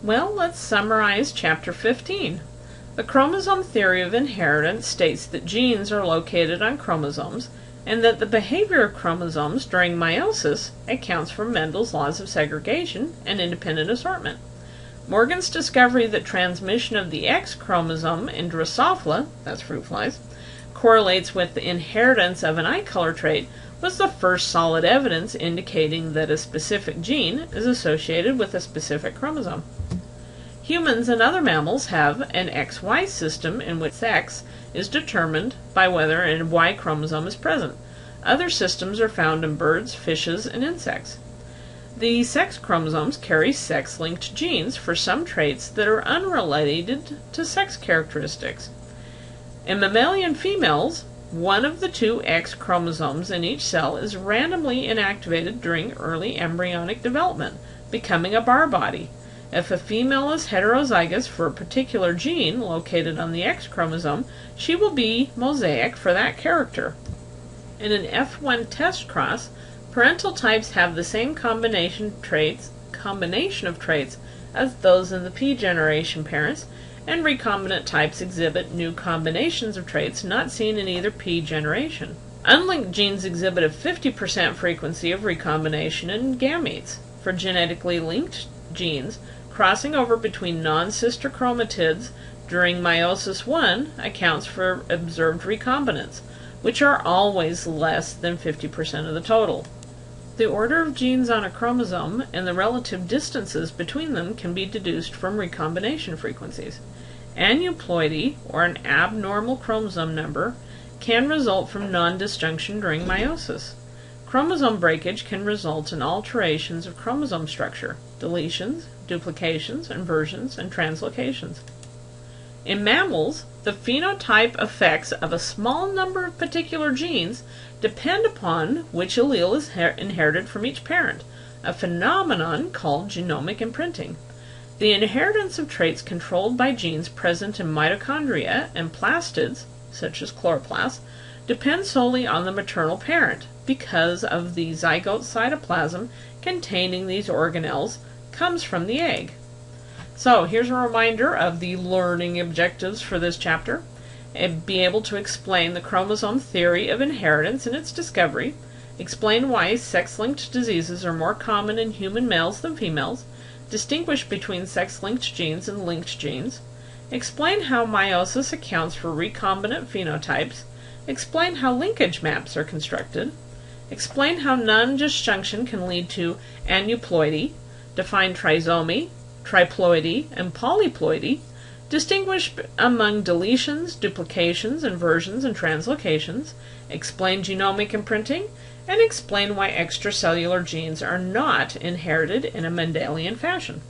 Well, let's summarize Chapter 15. The chromosome theory of inheritance states that genes are located on chromosomes and that the behavior of chromosomes during meiosis accounts for Mendel's laws of segregation and independent assortment. Morgan's discovery that transmission of the X chromosome in Drosophila, that's fruit flies, correlates with the inheritance of an eye color trait was the first solid evidence indicating that a specific gene is associated with a specific chromosome. Humans and other mammals have an XY system in which sex is determined by whether a Y chromosome is present. Other systems are found in birds, fishes, and insects. The sex chromosomes carry sex-linked genes for some traits that are unrelated to sex characteristics. In mammalian females, one of the two X chromosomes in each cell is randomly inactivated during early embryonic development, becoming a bar body. If a female is heterozygous for a particular gene located on the X chromosome, she will be mosaic for that character. In an F1 test cross, parental types have the same combination of traits as those in the P generation parents, and recombinant types exhibit new combinations of traits not seen in either P generation. Unlinked genes exhibit a 50% frequency of recombination in gametes. For genetically linked genes, crossing over between non-sister chromatids during meiosis I accounts for observed recombinants, which are always less than 50% of the total. The order of genes on a chromosome and the relative distances between them can be deduced from recombination frequencies. Aneuploidy, or an abnormal chromosome number, can result from non-disjunction during meiosis. Chromosome breakage can result in alterations of chromosome structure, deletions, duplications, inversions, and translocations. In mammals, the phenotype effects of a small number of particular genes depend upon which allele is inherited from each parent, a phenomenon called genomic imprinting. The inheritance of traits controlled by genes present in mitochondria and plastids, such as chloroplasts, depends solely on the maternal parent because of the zygote cytoplasm containing these organelles comes from the egg. So here's a reminder of the learning objectives for this chapter. And be able to explain the chromosome theory of inheritance and its discovery, explain why sex-linked diseases are more common in human males than females, distinguish between sex-linked genes and linked genes, explain how meiosis accounts for recombinant phenotypes, explain how linkage maps are constructed, explain how non-disjunction can lead to aneuploidy, define trisomy, triploidy, and polyploidy, distinguish among deletions, duplications, inversions, and translocations, explain genomic imprinting, and explain why extracellular genes are not inherited in a Mendelian fashion.